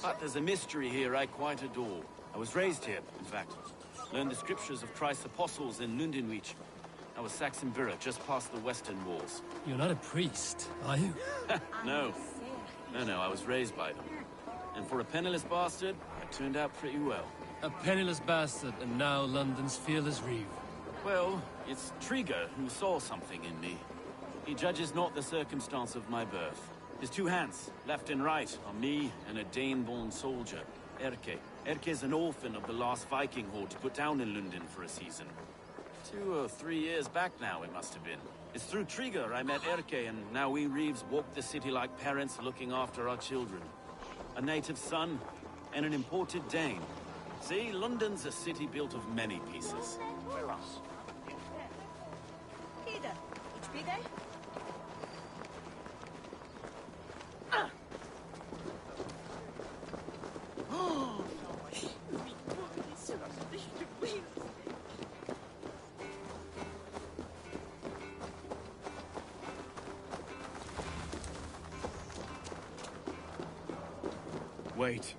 But there's a mystery here I quite adore. I was raised here, in fact. Learned the scriptures of Christ's apostles in Lunden. I was Saxon Borough, just past the western walls. You're not a priest, are you? No. No, I was raised by them. And for a penniless bastard, I turned out pretty well. A penniless bastard, and now London's fearless reeve. Well, it's Trigger who saw something in me. He judges not the circumstance of my birth. His two hands, left and right, are me and a Dane-born soldier, Erke. Erke's an orphan of the last Viking horde put down in Lunden for a season. 2 or 3 years back now, it must have been. It's through Trigger I met Erke, and now we Reeves walk the city like parents looking after our children. A native son, and an imported Dane. See, London's a city built of many pieces. Wait.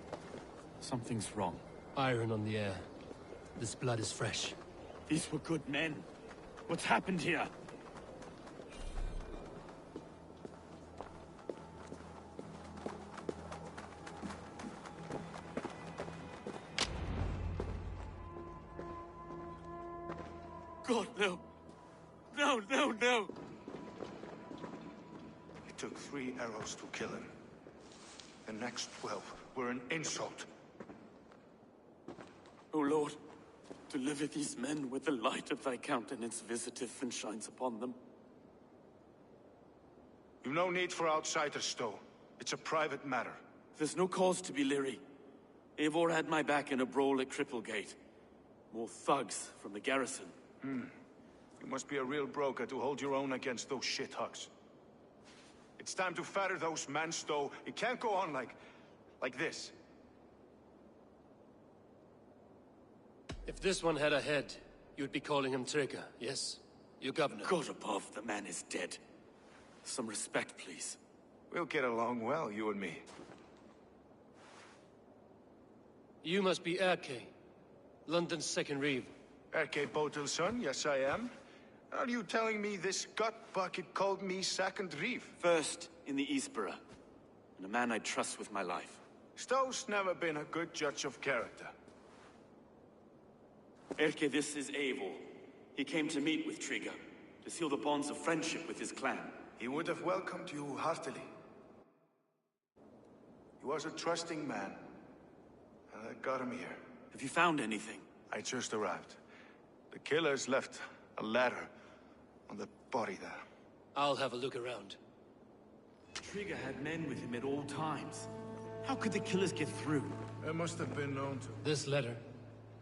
Something's wrong. Iron on the air. This blood is fresh. These were good men. What's happened here? God, no. No. It took 3 arrows to kill him. The next 12 were an insult. O Lord, deliver these men with the light of thy countenance visiteth and shines upon them. You've no need for outsiders, Stowe. It's a private matter. There's no cause to be leery. Eivor had my back in a brawl at Cripplegate. More thugs from the garrison. You must be a real broker to hold your own against those shithugs. It's time to fetter those men, Stowe. It can't go on like this. If this one had a head, you'd be calling him Trigger, yes? Your governor. God above, the man is dead. Some respect, please. We'll get along well, you and me. You must be Erke, London's second reeve. Erke Botel's son, yes I am. Are you telling me this gut-bucket called me second reeve? First in the Eastborough, and a man I trust with my life. Stowe's never been a good judge of character. Erke, this is Eivor. He came to meet with Trigger, to seal the bonds of friendship with his clan. He would have welcomed you heartily. He was a trusting man, and I got him here. Have you found anything? I just arrived. The killers left a ladder on the body there. I'll have a look around. Trigger had men with him at all times. How could the killers get through? It must have been known to. This letter.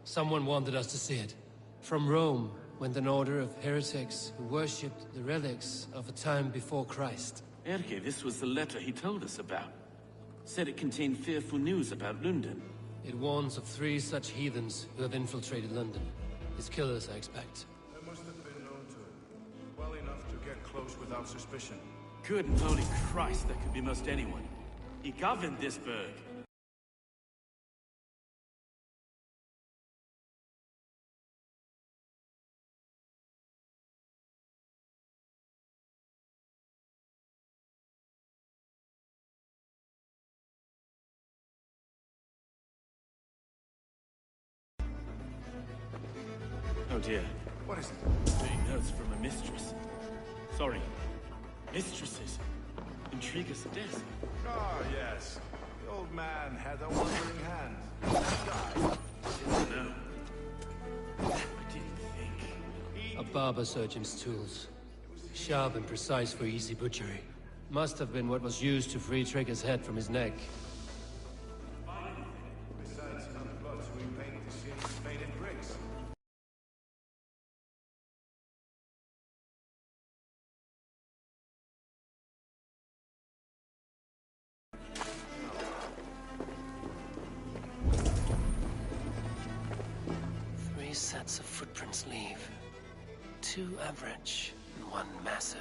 Someone wanted us to see it. From Rome went an order of heretics who worshipped the relics of a time before Christ. Erke, this was the letter he told us about. Said it contained fearful news about Lunden. It warns of 3 such heathens who have infiltrated London. His killers, I expect. It must have been known to him. Well enough to get close without suspicion. Good and holy Christ, that could be most anyone. He governed this burg. Oh dear. What is it? Getting notes from a mistress. Sorry. Mistresses. Intriguous death. Ah, yes. The old man had a wandering hand. That guy. Didn't know. I didn't think. A barber surgeon's tools. Sharp and precise for easy butchery. Must have been what was used to free Trigger's head from his neck. Besides, on the plots we paint the scenes made in bricks. Three sets of footprints leave. 2 average and 1 massive.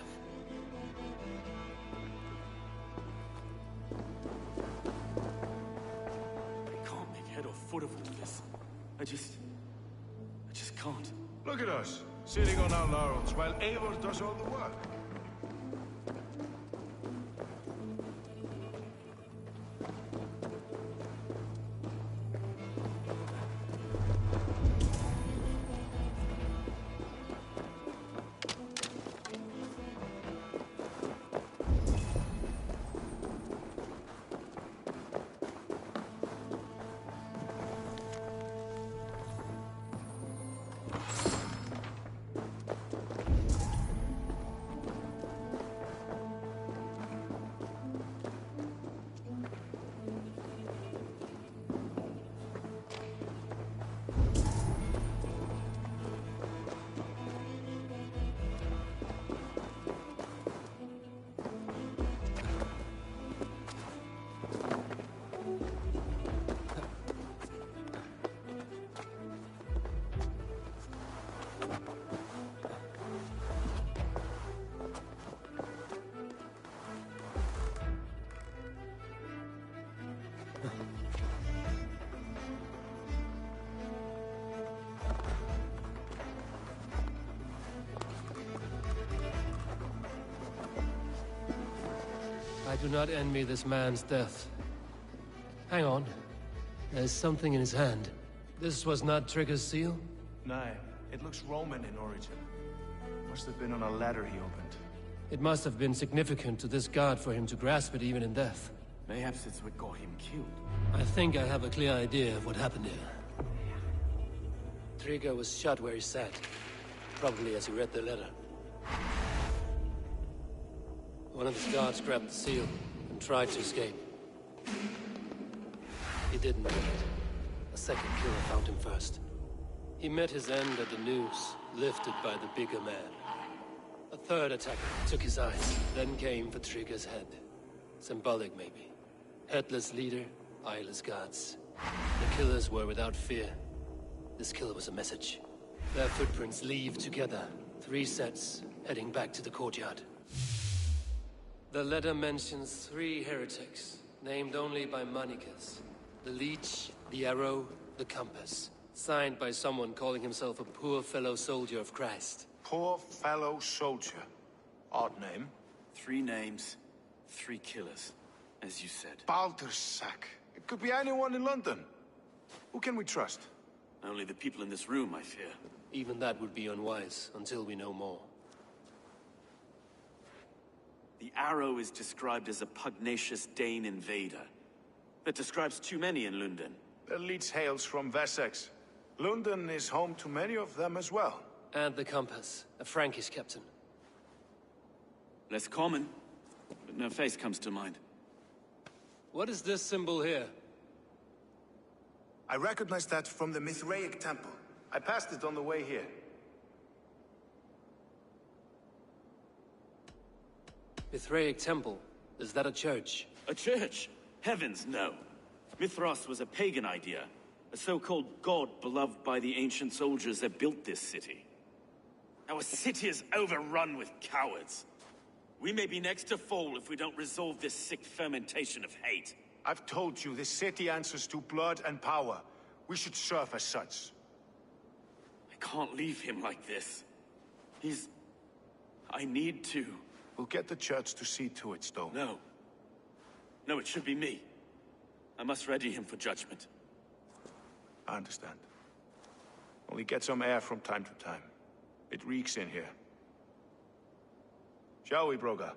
foot of all this. I just can't. Look at us, sitting on our laurels while Eivor does all the work. I do not envy this man's death. Hang on. There's something in his hand. This was not Trigger's seal? No, it looks Roman in origin. Must have been on a ladder he opened. It must have been significant to this god for him to grasp it even in death. Mayhaps it's what got him killed. I think I have a clear idea of what happened here. Trigger was shot where he sat. Probably as he read the letter. One of his guards grabbed the seal and tried to escape. He didn't make it. A second killer found him first. He met his end at the noose, lifted by the bigger man. A third attacker took his eyes, then came for Trigger's head. Symbolic, maybe. Headless leader, eyeless guards. The killers were without fear. This killer was a message. Their footprints leave together. 3 sets, heading back to the courtyard. The letter mentions 3 heretics, named only by Manicus. The Leech, the Arrow, the Compass. Signed by someone calling himself a poor fellow soldier of Christ. Poor fellow soldier. Odd name. 3 names, 3 killers, as you said. Baldersack. It could be anyone in London. Who can we trust? Only the people in this room, I fear. Even that would be unwise, until we know more. The Arrow is described as a pugnacious Dane invader. That describes too many in Lunden. The Leech hails from Wessex. Lunden is home to many of them as well. And the Compass, a Frankish captain. Less common, but no face comes to mind. What is this symbol here? I recognize that from the Mithraic temple. I passed it on the way here. Mithraic temple? Is that a church? A church? Heavens, no. Mithras was a pagan idea. A so-called god beloved by the ancient soldiers that built this city. Our city is overrun with cowards. We may be next to fall if we don't resolve this sick fermentation of hate. I've told you, this city answers to blood and power. We should serve as such. I can't leave him like this. I need to. We'll get the church to see to it, Stone. No. No, it should be me. I must ready him for judgment. I understand. Only get some air from time to time. It reeks in here. Shall we, Broga?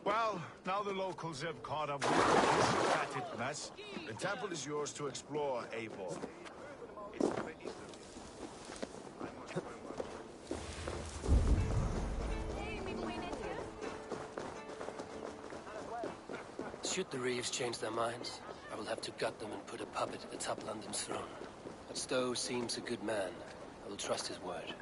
Well, now the locals have caught up with this fatted mess. The temple is yours to explore, Eivor. It's very easy. I must find one. Should the Reeves change their minds, I will have to gut them and put a puppet atop London's throne. But Stowe seems a good man. I will trust his word.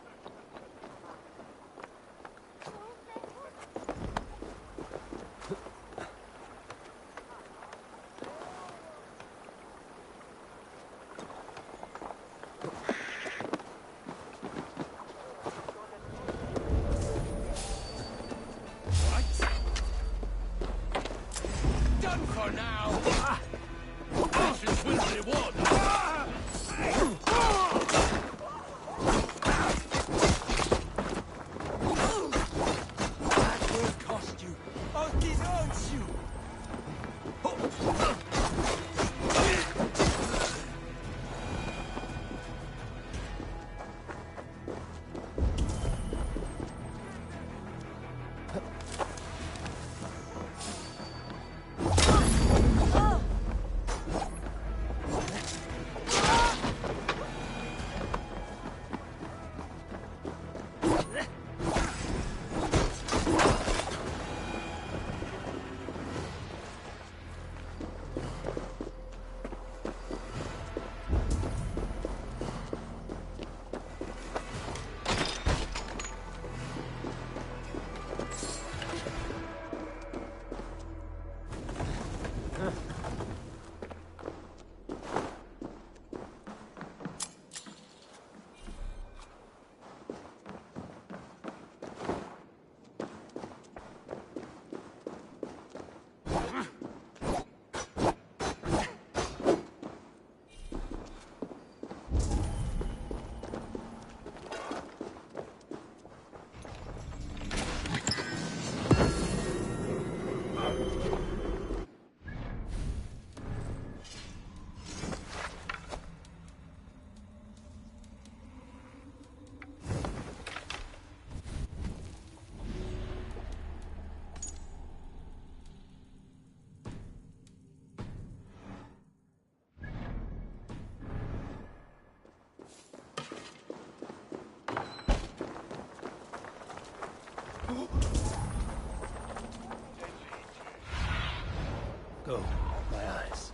Oh, my eyes.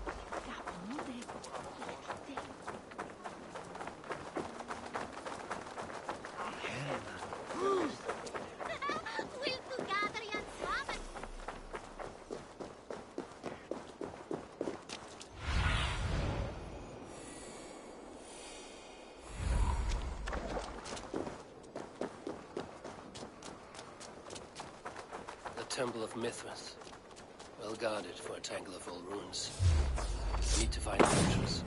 Temple of Mithras. Well guarded for a tangle of old ruins. I need to find entrance.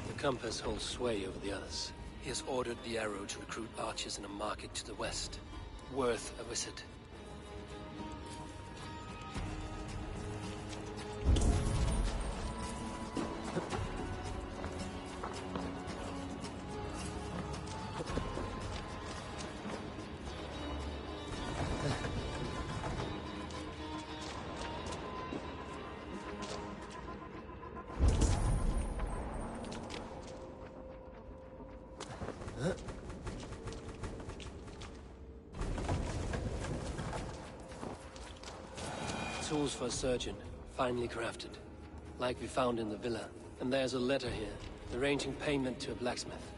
The compass holds sway over the others. He has ordered the arrow to recruit archers in a market to the west. Worth a visit. Tools for a surgeon, finely crafted. Like we found in the villa. And there's a letter here, arranging payment to a blacksmith.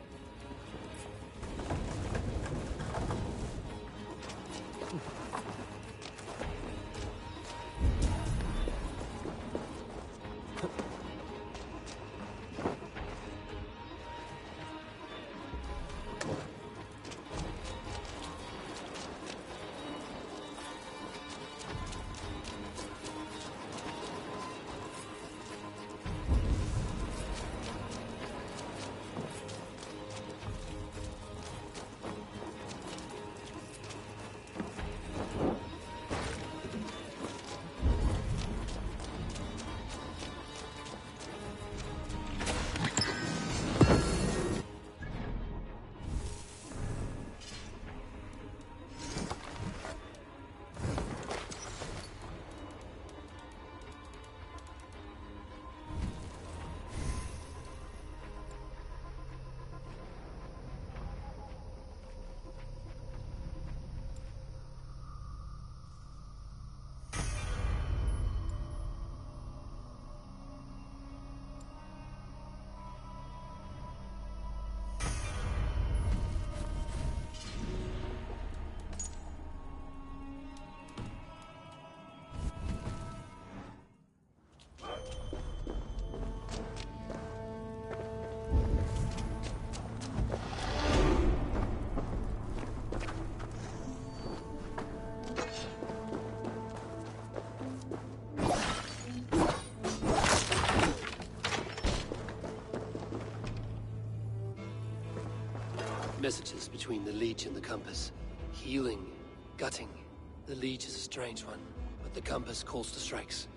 Messages between the Leech and the Compass. Healing, gutting. The Leech is a strange one, but the Compass calls the strikes.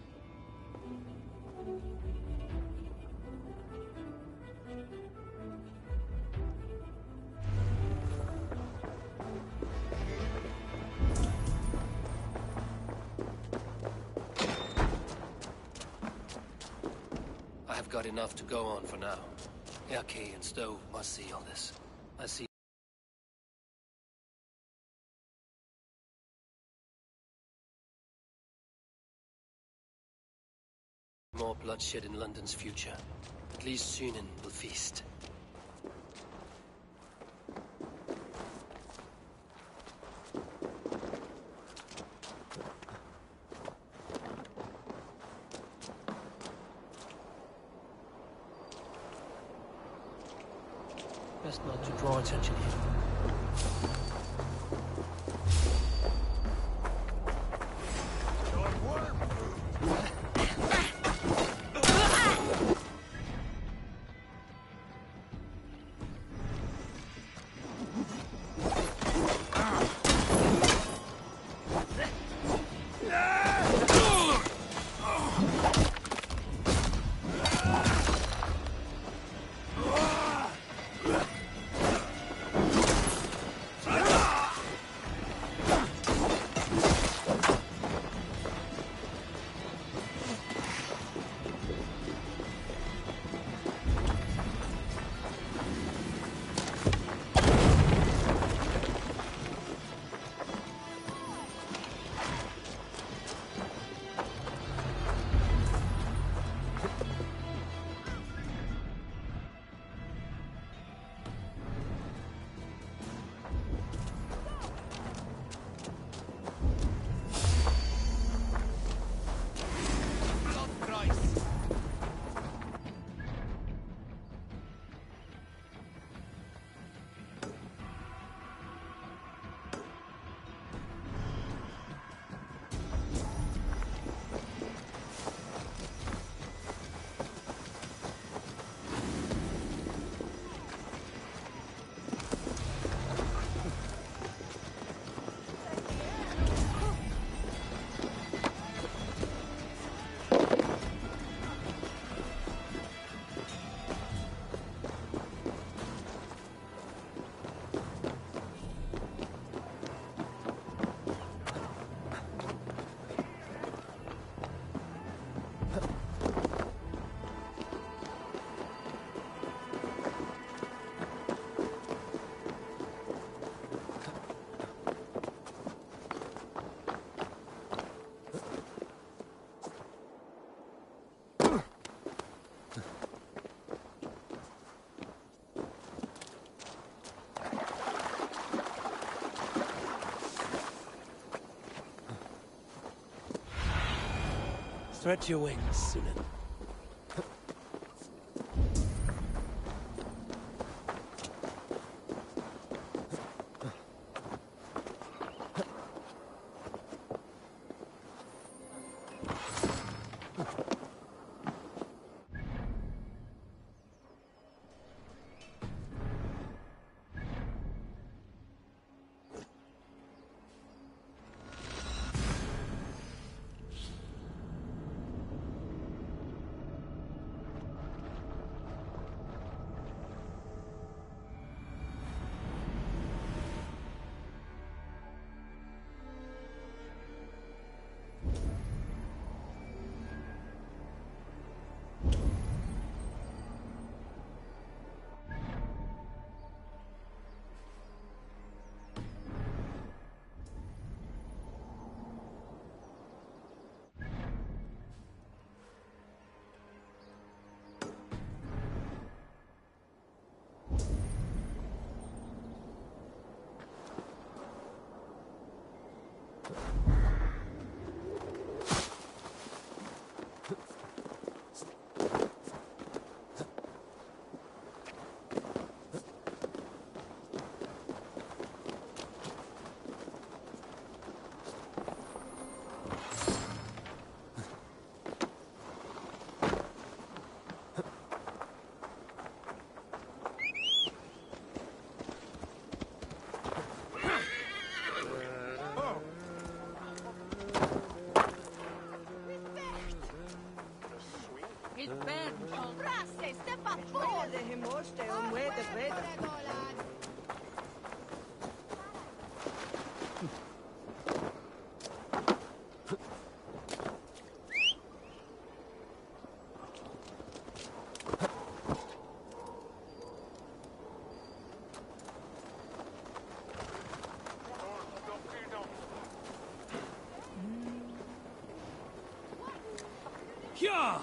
I have got enough to go on for now. Erke and Stowe must see all this. I see. More bloodshed in London's future. At least Sunan will feast. Best not to draw attention here. Stretch your wings, Sunan. Yeah!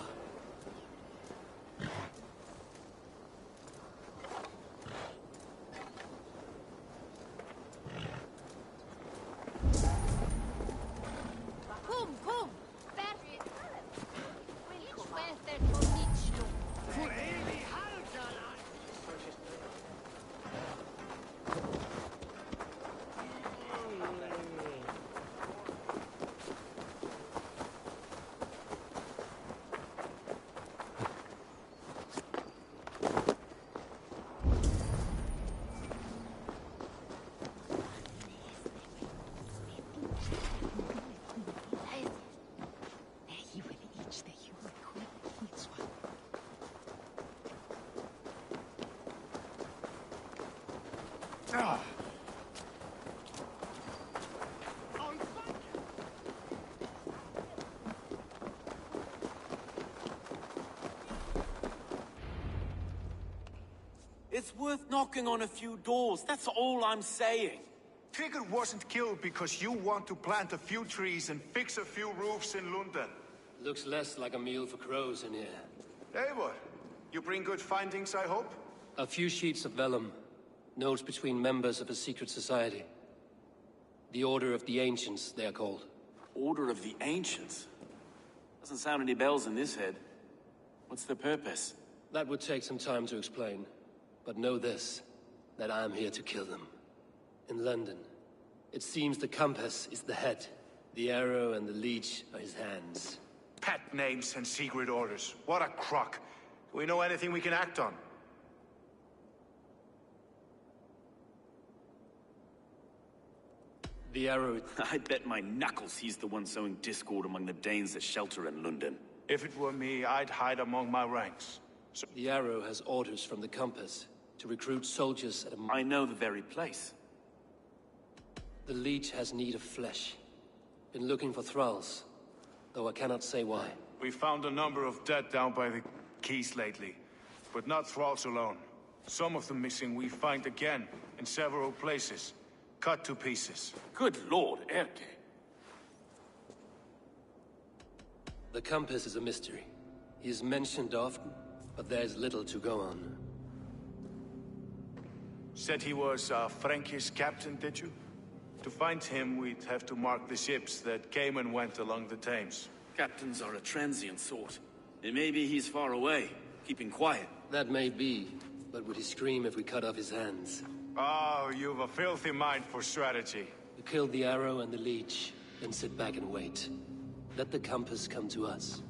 Kom, kom! Welcome for Mitchell. It's worth knocking on a few doors, that's all I'm saying. Trigger wasn't killed because you want to plant a few trees and fix a few roofs in Lunden. Looks less like a meal for crows in here. Hey, what? You bring good findings, I hope? A few sheets of vellum. Notes between members of a secret society. The Order of the Ancients, they are called. Order of the Ancients? Doesn't sound any bells in this head. What's the purpose? That would take some time to explain. But know this, that I am here to kill them. In London, it seems the compass is the head. The arrow and the leech are his hands. Pet names and secret orders. What a crock. Do we know anything we can act on? The arrow... I bet my knuckles he's the one sowing discord among the Danes that shelter in Lunden. If it were me, I'd hide among my ranks. So The arrow has orders from the compass to recruit soldiers at a... I know the very place. The leech has need of flesh. Been looking for thralls, though I cannot say why. we found a number of dead down by the quays lately, but not thralls alone. Some of the missing we find again in several places, cut to pieces. Good lord, Erke. The compass is a mystery. He is mentioned often, but there's little to go on. Said he was a Frankish captain, did you? To find him, we'd have to mark the ships that came and went along the Thames. Captains are a transient sort. It may be he's far away, keeping quiet. That may be, but would he scream if we cut off his hands? Oh, you've a filthy mind for strategy. We killed the arrow and the leech, then sit back and wait. Let the compass come to us.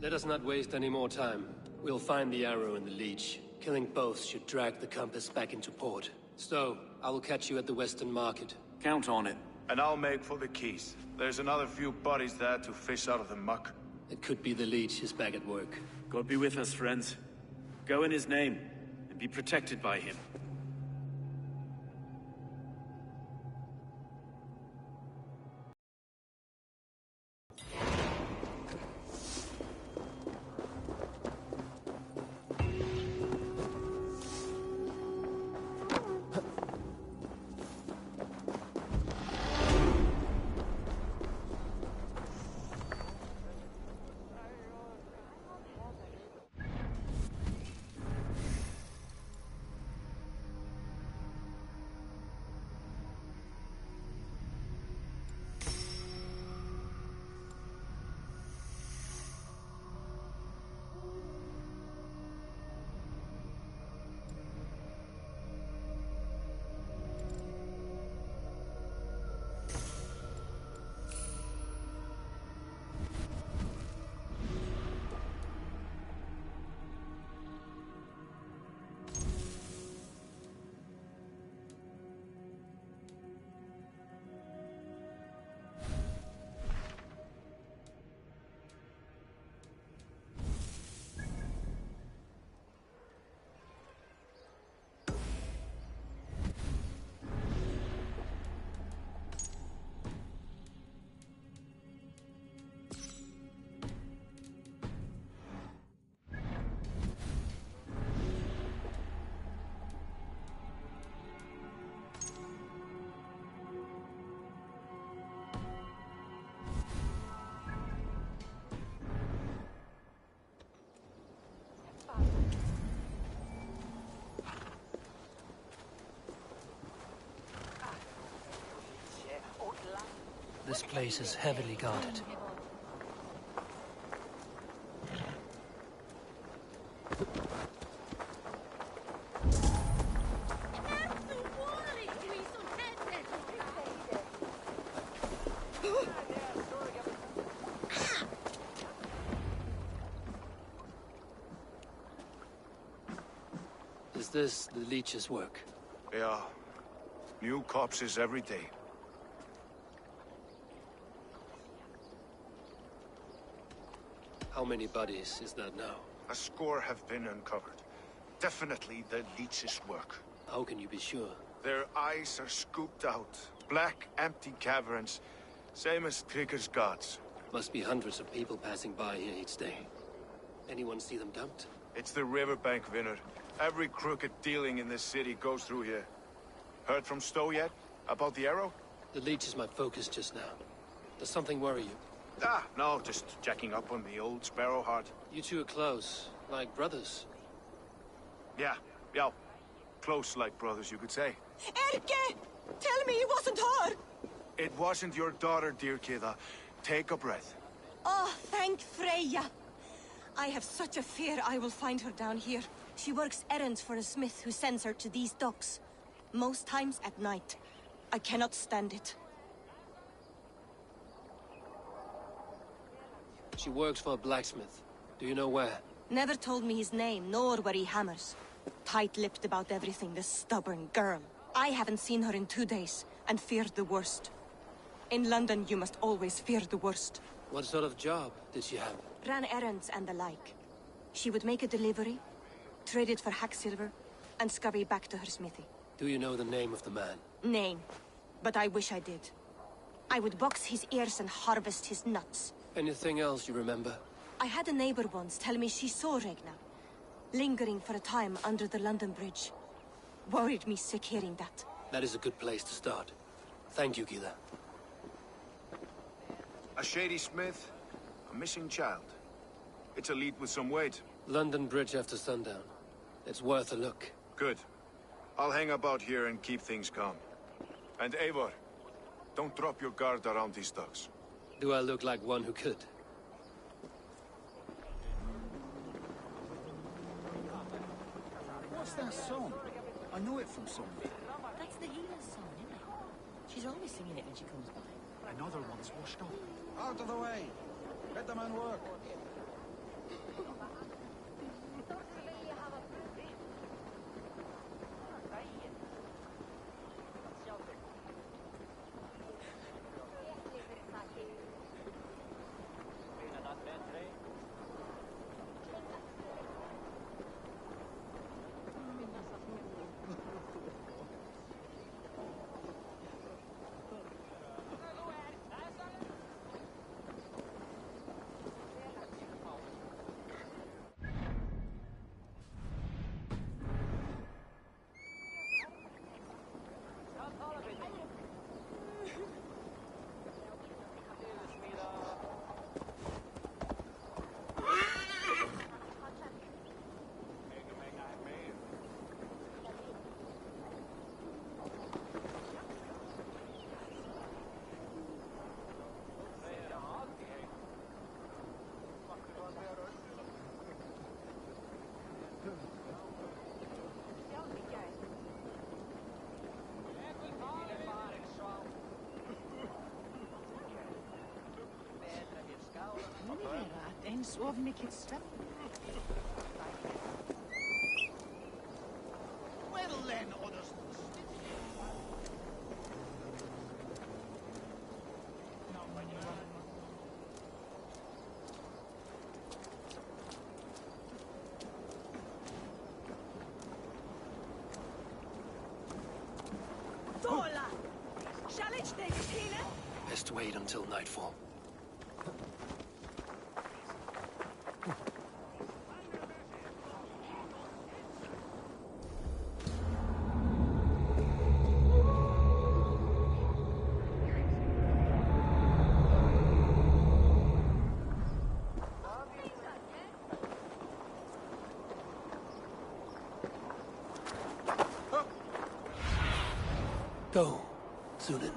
Let us not waste any more time. We'll find the arrow and the leech. Killing both should drag the compass back into port. So, I will catch you at the Western Market. Count on it. And I'll make for the keys. There's another few bodies there to fish out of the muck. It could be the leech is back at work. God be with us, friends. Go in his name, and be protected by him. This place is heavily guarded. Is this the leech's work? Yeah. New corpses every day. How many bodies is that now? A score have been uncovered. Definitely the leech's work. How can you be sure? Their eyes are scooped out. Black, empty caverns. Same as Trigger's gods. Must be hundreds of people passing by here each day. Anyone see them dumped? It's the riverbank, Vinner. Every crooked dealing in this city goes through here. Heard from Stowe yet? About the arrow? The leech is my focus just now. Does something worry you? Ah, no, just checking up on the old Sparrowheart. You two are close, like brothers. Yeah. Close like brothers, you could say. Erke! Tell me it wasn't her! It wasn't your daughter, dear Kida. Take a breath. Oh, thank Freya. I have such a fear I will find her down here. She works errands for a smith who sends her to these docks. Most times at night. I cannot stand it. She works for a blacksmith. Do you know where? Never told me his name, nor where he hammers. Tight-lipped about everything, the stubborn girl. I haven't seen her in 2 days, and feared the worst. In London, you must always fear the worst. What sort of job did she have? Ran errands and the like. She would make a delivery, trade it for hack silver, and scurry back to her smithy. Do you know the name of the man? Name. But I wish I did. I would box his ears and harvest his nuts. Anything else you remember? I had a neighbor once tell me she saw Regna, lingering for a time under the London Bridge. Worried me sick hearing that. That is a good place to start. Thank you, Gila. A shady smith, a missing child. It's a lead with some weight. London Bridge after sundown. It's worth a look. Good. I'll hang about here and keep things calm. And Eivor, don't drop your guard around these docks. Do I look like one who could? What's that song? I know it from somewhere. That's the healer's song, isn't it? She's always singing it when she comes by. Another one's washed up. Out of the way! Let the man work! En słownik step. Well then, others. Best wait until nightfall. Go, Lunden.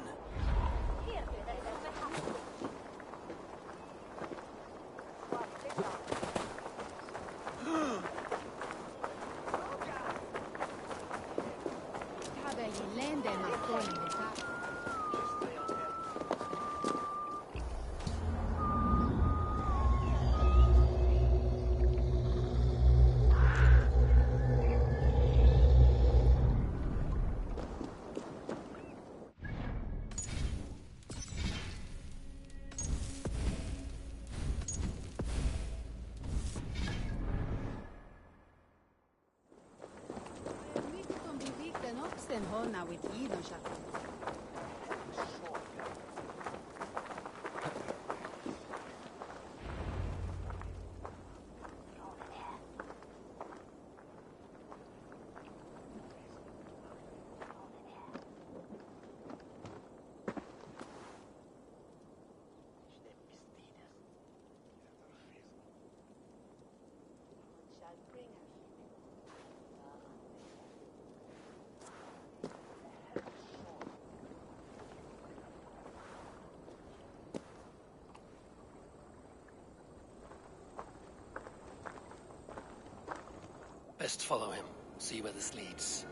Best follow him, see where this leads.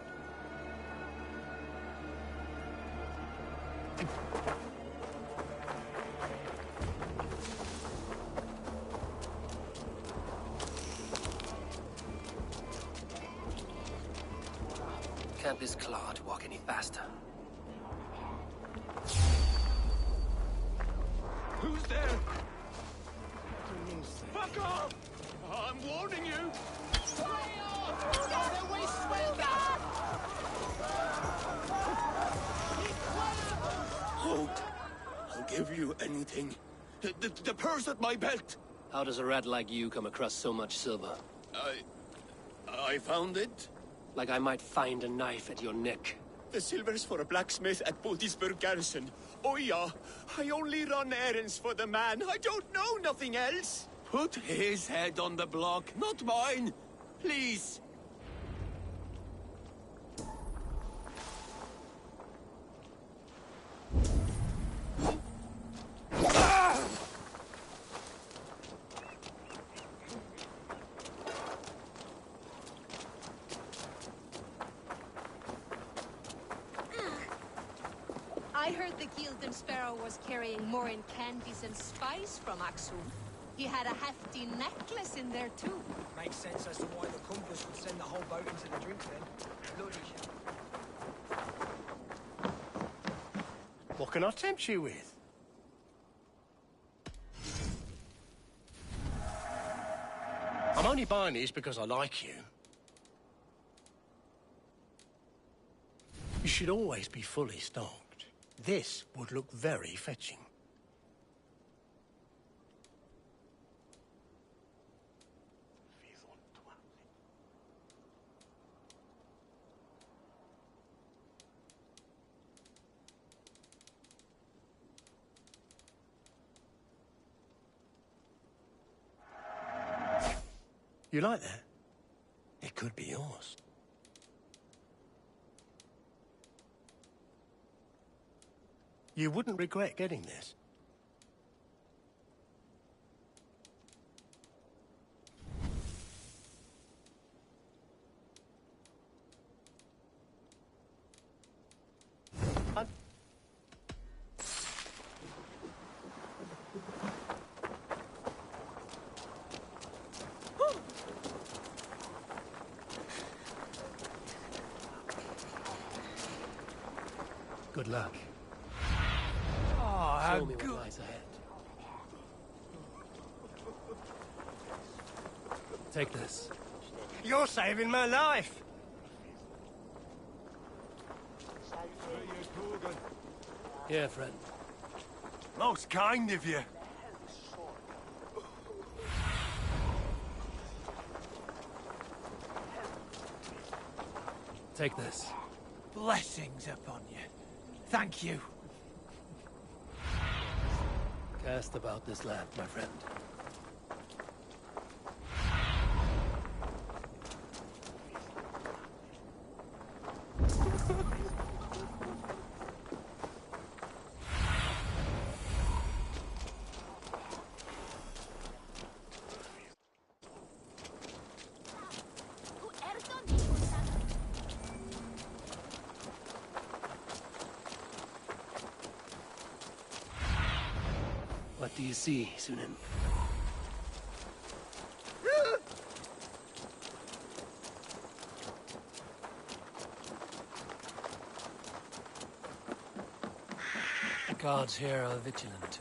Can't this clod walk any faster? Who's there? Fuck off! I'm warning you! Hold. I'll give you anything. The purse at my belt. How does a rat like you come across so much silver? I found it. Like I might find a knife at your neck. The silver's for a blacksmith at Bodisburg Garrison. Oh yeah, I only run errands for the man. I don't know nothing else. Put his head on the block, not mine. Please. Ah! I heard the Gilden Sparrow was carrying more in candies and spice from Axum. He had a hefty necklace in there too. Makes sense as to why the compass would send the whole boat into the drink then. Bloody hell. What can I tempt you with? I'm only buying these because I like you. You should always be fully stocked. This would look very fetching. You like that? It could be yours. You wouldn't regret getting this. Good luck. Oh, Show me what lies ahead. Take this. You're saving my life! Here, friend. Most kind of you. Take this. blessings upon you. Thank you. Cast about this land, my friend. What do you see, Sunan? The guards here are vigilant.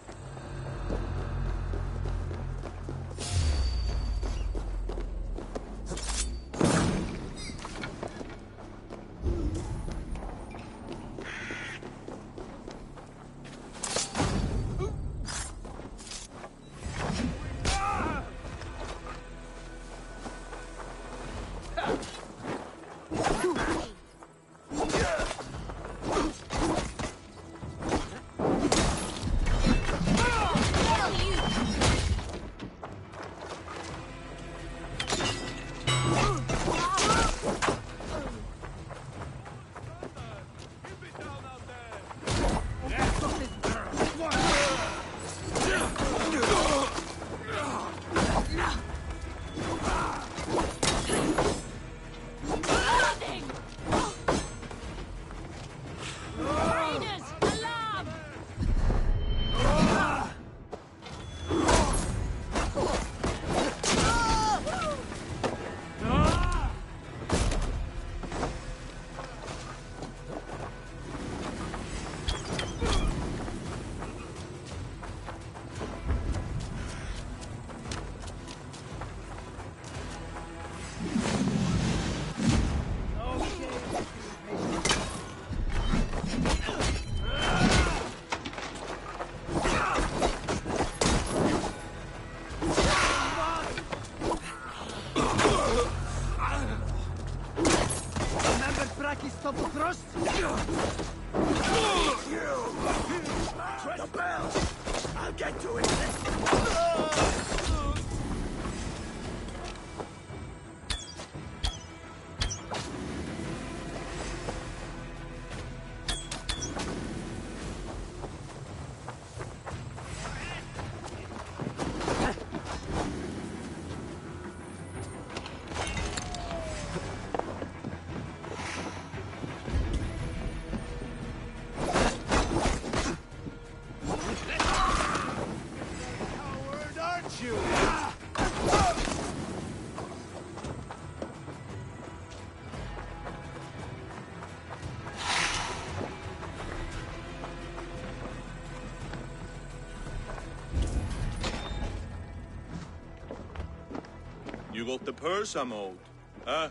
got the purse I'm owed. Huh?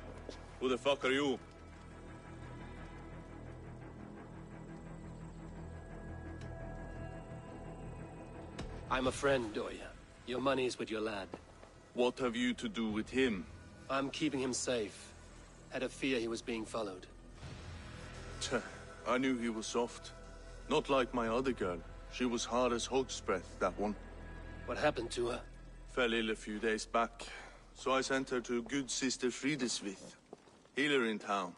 Who the fuck are you? I'm a friend, Doya. Your money's with your lad. What have you to do with him? I'm keeping him safe. Had a fear he was being followed. I knew he was soft. Not like my other girl. She was hard as hog's breath, that one. What happened to her? Fell ill a few days back. So I sent her to good Sister Frideswith. Healer in town.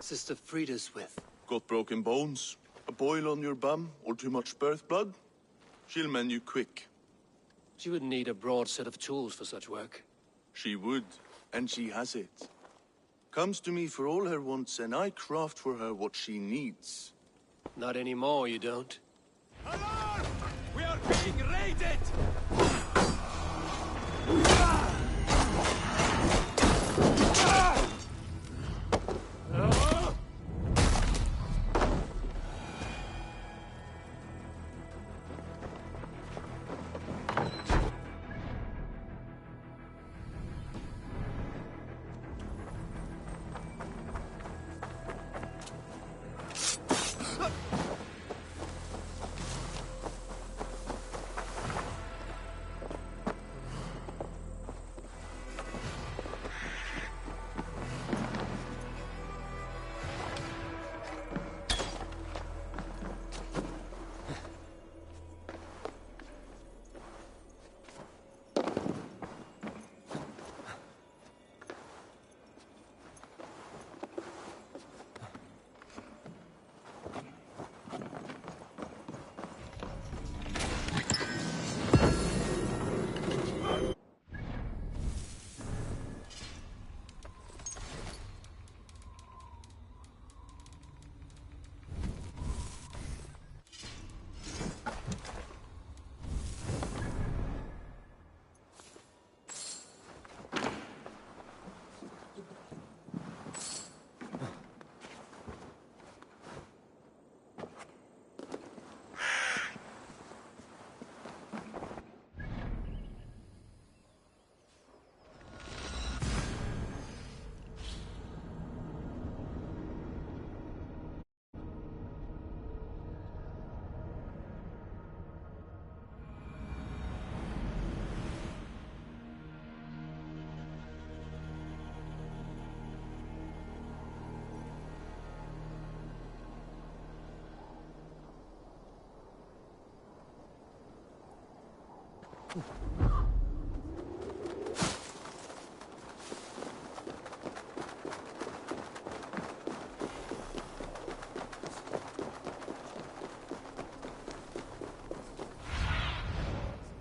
Sister Frideswith? Got broken bones, a boil on your bum, or too much birth blood? She'll mend you quick. She would need a broad set of tools for such work. She would, and she has it. Comes to me for all her wants, and I craft for her what she needs. Not anymore, you don't. Alarm! We are being raided!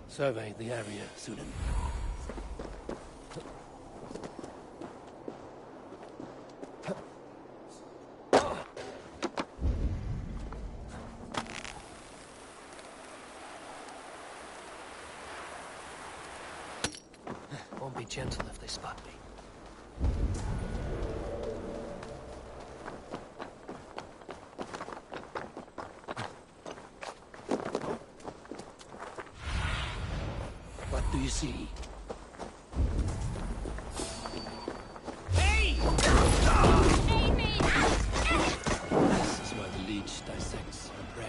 Survey the area, Lunden. Won't be gentle if they spot me. What do you see? Hey! Amy! This is where the leech dissects her prey.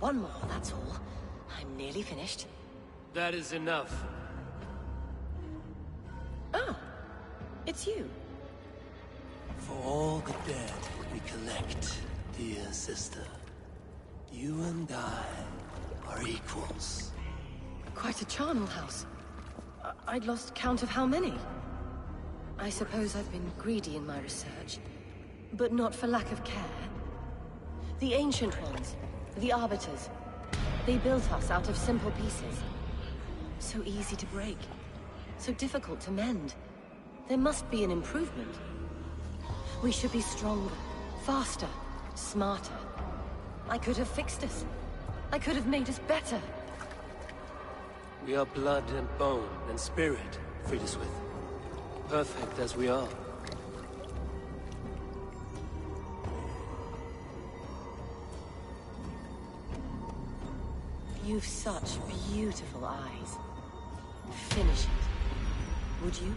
One more, that's all. I'm nearly finished. That is enough. Oh, it's you. For all the dead we collect, dear sister, you and I are equals. Quite a charnel house. I'd lost count of how many. I suppose I've been greedy in my research, but not for lack of care. The Ancient Ones, the Arbiters, they built us out of simple pieces. So easy to break, so difficult to mend. There must be an improvement. We should be stronger, faster, smarter. I could have fixed us. I could have made us better. We are blood and bone and spirit, Frideswith. Perfect as we are. You've such beautiful eyes. Finish it. Would you?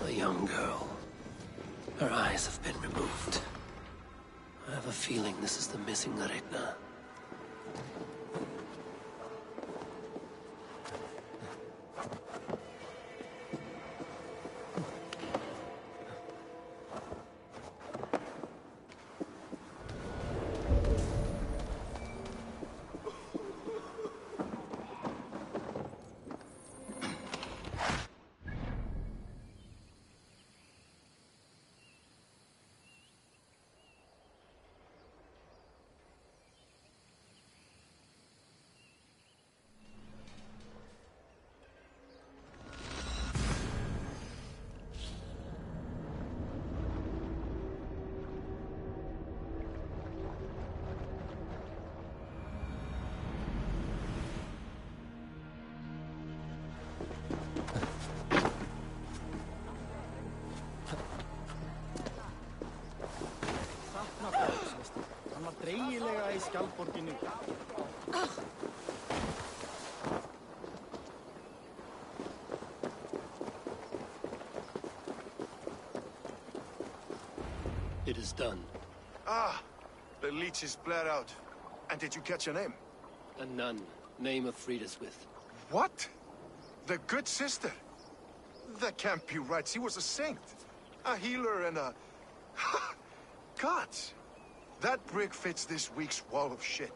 A young girl. Her eyes have been removed. I have a feeling this is the missing Aretna. Hann var dreigilega í skjaldborginni. It is done. Ah, the leeches blare out. And did you catch a name? A nun, name of Frideswith. What? The good sister? That can't be right. She was a saint. A healer and a... Gods! That brick fits this week's wall of shit.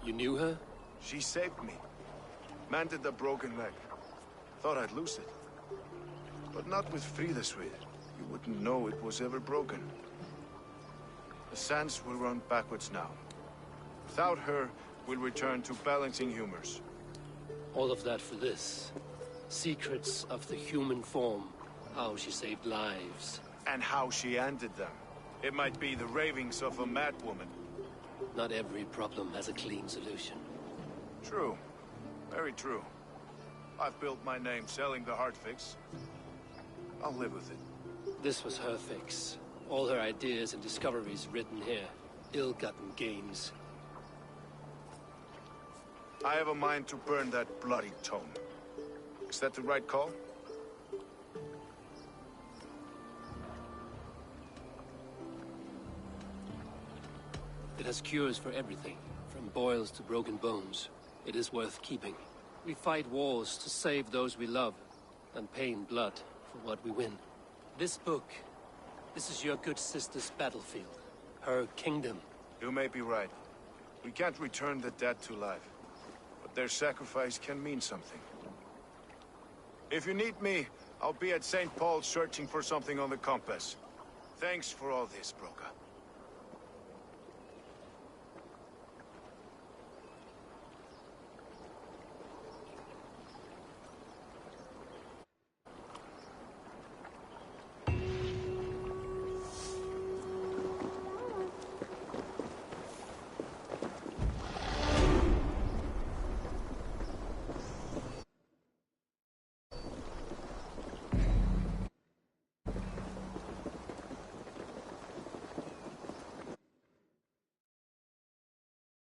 You knew her? She saved me. Mended the broken leg. Thought I'd lose it. But not with Frideswith. You wouldn't know it was ever broken. The sands will run backwards now. Without her, we'll return to balancing humors. All of that for this. Secrets of the human form. How she saved lives. And how she ended them. It might be the ravings of a madwoman. Not every problem has a clean solution. True. Very true. I've built my name selling the heart fix. I'll live with it. This was her fix. All her ideas and discoveries written here. Ill-gotten gains. I have a mind to burn that bloody tome. Is that the right call? It has cures for everything, from boils to broken bones. It is worth keeping. We fight wars to save those we love, and pay in blood for what we win. This book, this is your good sister's battlefield. Her kingdom. You may be right. We can't return the dead to life. But their sacrifice can mean something. If you need me, I'll be at St. Paul's searching for something on the compass. Thanks for all this, Broca.